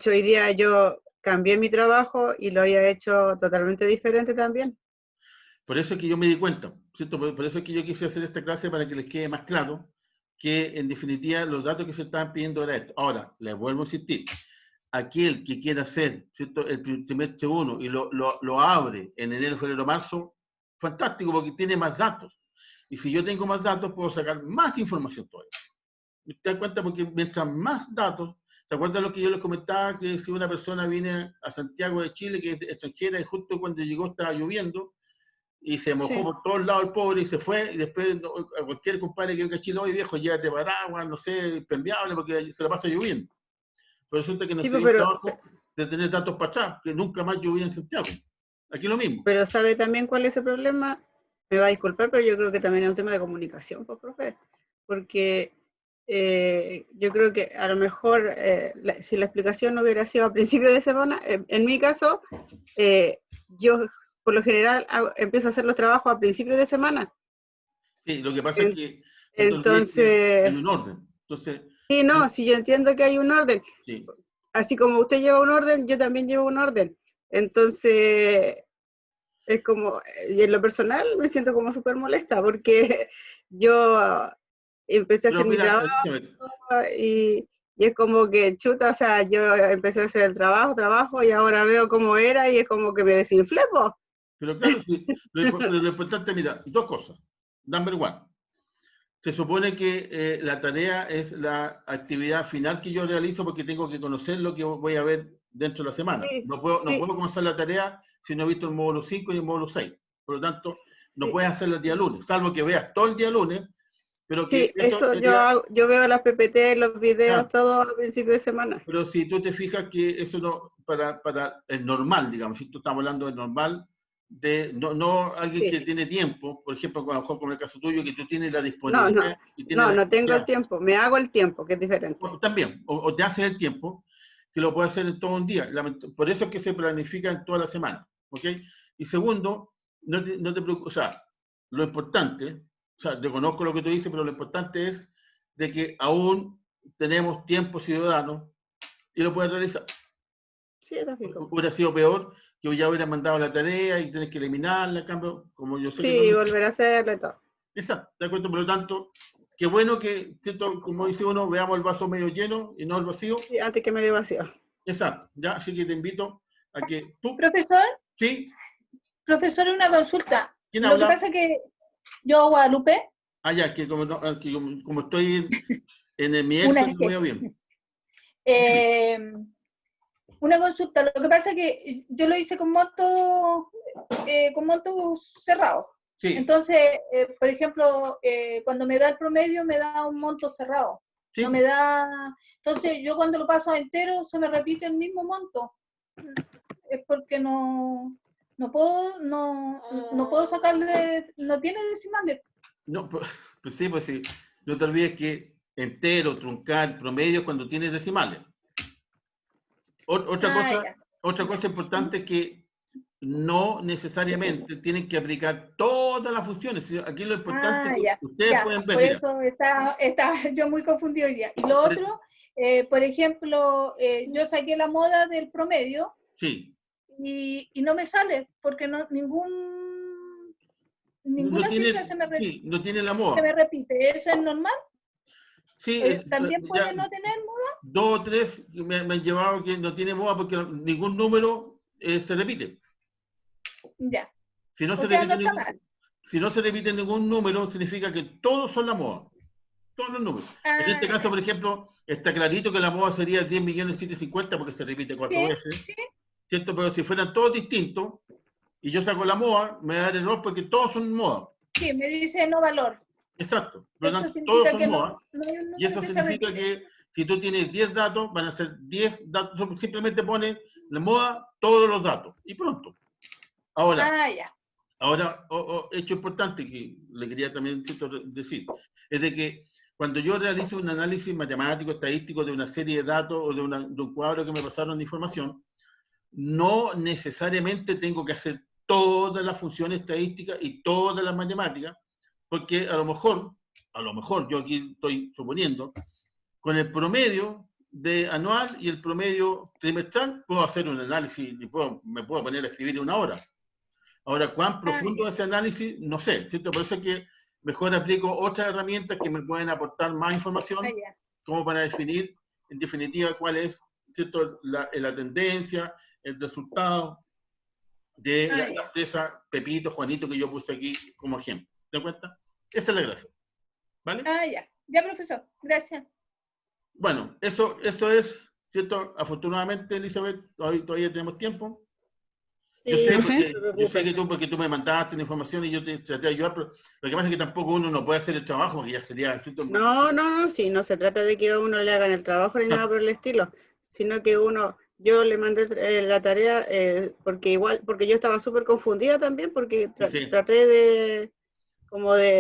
Speaker 1: hoy día yo cambié mi trabajo y lo había hecho totalmente diferente también.
Speaker 2: Por eso es que yo me di cuenta, ¿cierto? Por eso es que yo quise hacer esta clase para que les quede más claro que en definitiva los datos que se estaban pidiendo era esto. Ahora, les vuelvo a insistir, aquel que quiera hacer, ¿cierto?, el trimestre 1 y lo abre en enero, febrero, marzo, fantástico porque tiene más datos. Y si yo tengo más datos, puedo sacar más información todavía. ¿Te das cuenta? Porque mientras más datos, ¿se acuerdan lo que yo les comentaba? Que si una persona viene a Santiago de Chile, que es extranjera, y justo cuando llegó estaba lloviendo, y se mojó
Speaker 1: Sí.
Speaker 2: por todos lados el pobre y se fue, y después a cualquier compadre que venga a Chile, hoy viejo, llévate paraguas, no sé, impermeable, porque se la pasa lloviendo. Pero resulta que no
Speaker 1: Sí,
Speaker 2: se dio el
Speaker 1: pero,
Speaker 2: trabajo de tener datos para atrás, que nunca más llovía en Santiago. Aquí lo mismo.
Speaker 1: pero ¿sabe también cuál es el problema? Me va a disculpar, pero yo creo que también es un tema de comunicación, pues, profe. Porque yo creo que a lo mejor si la explicación no hubiera sido a principio de semana, en mi caso, yo por lo general empiezo a hacer los trabajos a principios de semana.
Speaker 2: Sí, lo que pasa es que no te olvides que
Speaker 1: Entonces,
Speaker 2: hay un orden. Entonces,
Speaker 1: sí, no, si yo entiendo que hay un orden,
Speaker 2: sí.
Speaker 1: así como usted lleva un orden, yo también llevo un orden. Entonces, es como, y en lo personal me siento como súper molesta porque yo empecé a
Speaker 2: Pero
Speaker 1: hacer mi
Speaker 2: mira,
Speaker 1: trabajo y es como que chuta, o sea, yo empecé a hacer el trabajo y ahora veo cómo era y es como que me desinflé, po.
Speaker 2: pero claro, sí, lo importante, mira, dos cosas. Number one, se supone que la tarea es la actividad final que yo realizo porque tengo que conocer lo que voy a ver dentro de la semana.
Speaker 1: Sí,
Speaker 2: No
Speaker 1: sí,
Speaker 2: puedo comenzar la tarea si no he visto el módulo 5 y el módulo 6. Por lo tanto, no
Speaker 1: sí.
Speaker 2: puedes hacerlo el día lunes, salvo que veas todo el día lunes, pero que
Speaker 1: Sí,
Speaker 2: eso
Speaker 1: eso
Speaker 2: sería,
Speaker 1: yo veo las PPT, los videos,
Speaker 2: ah,
Speaker 1: todo a principio de semana.
Speaker 2: pero si tú te fijas que eso no, para el normal, digamos, si tú estamos hablando del normal, no alguien que
Speaker 1: Sí.
Speaker 2: tiene tiempo, por ejemplo, a lo mejor como el caso tuyo, que tú tienes la
Speaker 1: No,
Speaker 2: disponibilidad y tienes la
Speaker 1: no tengo el
Speaker 2: capacidad.
Speaker 1: tiempo, me hago el tiempo, que es diferente.
Speaker 2: También, o te haces el tiempo, que lo puedes hacer en todo un día. Por eso es que se planifica en toda la semana. ¿Ok? Y segundo, no te preocupes, o sea, lo importante, o sea, reconozco lo que tú dices, pero lo importante es de que aún tenemos tiempo ciudadano y lo puedes realizar.
Speaker 1: Sí, es lógico.
Speaker 2: Hubiera sido peor que ya hubieran mandado la tarea y tienes que eliminarla, en cambio, como yo sé que no
Speaker 1: Sí,
Speaker 2: lo
Speaker 1: volver a hacerlo y todo.
Speaker 2: exacto, ¿de acuerdo? Por lo tanto, qué bueno que, ¿cierto? Como dice uno, veamos el vaso medio lleno y no el vacío.
Speaker 1: Sí, antes que me dé vacío.
Speaker 2: Exacto, ya, así que te invito a que tú,
Speaker 4: Profesor,
Speaker 2: sí,
Speaker 4: profesor, una consulta.
Speaker 2: ¿quién
Speaker 4: Lo que
Speaker 2: habla?
Speaker 4: pasa es que yo, Guadalupe,
Speaker 2: Ah, ya, que como, que como estoy mi
Speaker 4: una
Speaker 2: Excel,
Speaker 4: que
Speaker 2: no
Speaker 4: sí.
Speaker 2: veo bien. Dime.
Speaker 4: Eh, una consulta. Lo que pasa es que yo lo hice con montos cerrados.
Speaker 2: Sí,
Speaker 4: Entonces, por ejemplo, cuando me da el promedio, me da un monto cerrado. No me
Speaker 2: sí.
Speaker 4: da. Entonces, yo cuando lo paso a entero, se me repite el mismo monto. Es porque no puedo sacarle, no tiene decimales.
Speaker 2: No, pues sí, pues sí. No te olvides que entero, truncar, promedio, cuando tienes decimales. Otra
Speaker 4: Ah,
Speaker 2: cosa,
Speaker 4: ya.
Speaker 2: otra cosa importante es que no necesariamente tienen que aplicar todas las funciones. Aquí lo importante es
Speaker 4: Ah,
Speaker 2: que
Speaker 4: ya,
Speaker 2: ustedes
Speaker 4: ya.
Speaker 2: pueden ver,
Speaker 4: Por
Speaker 2: mira,
Speaker 4: eso está yo muy confundida hoy día. Y lo otro, por ejemplo, yo saqué la moda del promedio
Speaker 2: sí,
Speaker 4: y no me sale porque
Speaker 2: no
Speaker 4: ninguna cifra
Speaker 2: tiene, sí, no tiene la moda.
Speaker 4: se me repite. ¿Eso es normal?
Speaker 2: Sí,
Speaker 4: ¿También
Speaker 2: ya
Speaker 4: puede no tener moda?
Speaker 2: dos o tres me han llevado que no tiene moda porque ningún número se repite.
Speaker 4: Ya.
Speaker 2: Si no
Speaker 4: O
Speaker 2: se
Speaker 4: sea, no
Speaker 2: repite
Speaker 4: está mal.
Speaker 2: si no se repite ningún número, significa que todos son la moda. Todos los números. En este
Speaker 4: Ah,
Speaker 2: caso,
Speaker 4: ya.
Speaker 2: por ejemplo, está clarito que la moda sería 10.750.000 porque se repite cuatro
Speaker 4: Sí,
Speaker 2: veces,
Speaker 4: sí,
Speaker 2: ¿cierto? Pero si fueran todos distintos y yo saco la moda, me va a dar error porque todos son moda.
Speaker 4: sí, me dice no valor.
Speaker 2: Exacto. Por lo
Speaker 4: Eso
Speaker 2: tanto, todos
Speaker 4: significa
Speaker 2: son
Speaker 4: que
Speaker 2: moda.
Speaker 4: no hay un
Speaker 2: Y
Speaker 4: número
Speaker 2: eso
Speaker 4: que se
Speaker 2: significa
Speaker 4: repite.
Speaker 2: que si tú tienes 10 datos, van a ser 10 datos. Simplemente pones la moda, todos los datos. Y pronto. Ahora,
Speaker 4: Ah, ya.
Speaker 2: hecho importante que le quería también decir, es de que cuando yo realizo un análisis matemático, estadístico de una serie de datos o de un cuadro que me pasaron de información, no necesariamente tengo que hacer todas las funciones estadísticas y todas las matemáticas, porque a lo mejor, yo aquí estoy suponiendo, con el promedio de anual y el promedio trimestral, puedo hacer un análisis y me puedo poner a escribir 1 hora. Ahora, ¿cuán profundo es ese análisis? No sé, ¿cierto? Por eso es que mejor aplico otras herramientas que me pueden aportar más información, como para definir, en definitiva, cuál es, ¿cierto?, la tendencia, el resultado de la empresa Pepito, Juanito, que yo puse aquí como ejemplo. ¿Te das cuenta? Esa es la gracia. ¿Vale?
Speaker 4: Ya, profesor. Gracias.
Speaker 2: Bueno, eso es, ¿cierto? Afortunadamente, Elizabeth, todavía tenemos tiempo. Yo
Speaker 1: Sí,
Speaker 2: sé que porque tú me mandaste la información y yo te traté de ayudar, pero lo que pasa es que tampoco uno no puede hacer el trabajo, porque ya sería... ¿cierto?
Speaker 1: No, sí, no se trata de que a uno le hagan el trabajo ni nada por el estilo, sino que yo le mandé la tarea porque yo estaba súper confundida también, porque traté de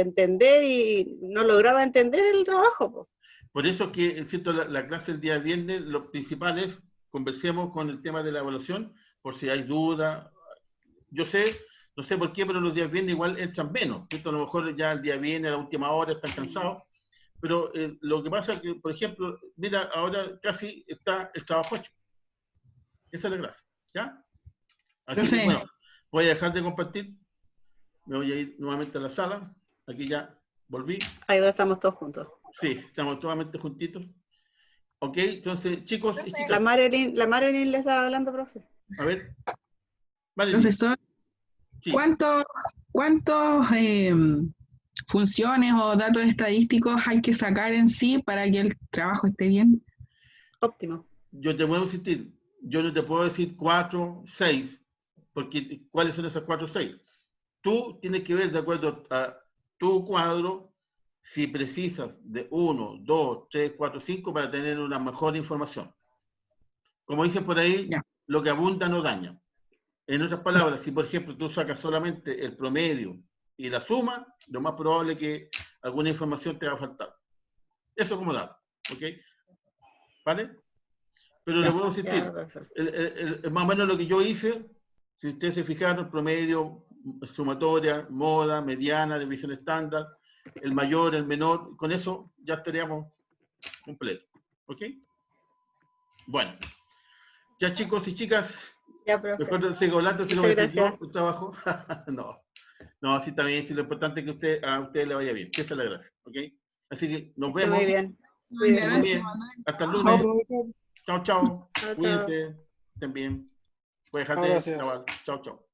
Speaker 1: entender y no lograba entender el trabajo, po.
Speaker 2: Por eso que, ¿cierto? La clase del día viernes, lo principal es, conversemos con el tema de la evaluación, por si hay duda. Yo sé, no sé por qué, pero los días viernes igual entran menos, ¿cierto? A lo mejor ya el día viernes, a la última hora, están cansados. Pero lo que pasa es que, por ejemplo, mira, ahora casi está el trabajo hecho. Esa es la gracia, ¿ya? Así que, bueno, voy a dejar de compartir. Me voy a ir nuevamente a la sala. Aquí ya volví.
Speaker 1: Ahora estamos todos juntos.
Speaker 2: Sí, estamos totalmente juntitos. Ok, entonces, chicos y chicas.
Speaker 1: La Marilyn le estaba hablando, profe.
Speaker 2: A ver. Marilyn.
Speaker 3: Profesor,
Speaker 2: Sí.
Speaker 3: ¿cuántos funciones o datos estadísticos hay que sacar en sí para que el trabajo esté bien?
Speaker 1: Óptimo.
Speaker 2: Yo te voy a insistir, yo no te puedo decir 4, 6, porque ¿cuáles son esas 4 o 6? Tú tienes que ver de acuerdo a tu cuadro si precisas de 1, 2, 3, 4, 5 para tener una mejor información. Como dicen por ahí, lo que abunda no daña. En otras palabras, si por ejemplo tú sacas solamente el promedio y la suma, lo más probable es que alguna información te va a faltar. Eso como dato, ¿ok? ¿Vale? Pero le voy a insistir, más o menos lo que yo hice, si ustedes se fijaron, promedio, sumatoria, moda, mediana, división estándar, el mayor, el menor, con eso ya estaríamos completos, ¿ok? Bueno, ya chicos y chicas,
Speaker 1: ya, profe.
Speaker 2: mejor sigo hablando, si no me decís yo, trabajo. No, así está bien, si lo importante es que a usted le vaya bien, que esa es la gracia, ¿ok? Así que nos vemos.
Speaker 1: Muy bien.
Speaker 2: Muy bien. Hasta el lunes. Chao, chao. Cuídense. Estén bien. Voy a dejar de grabar. Chao, chao.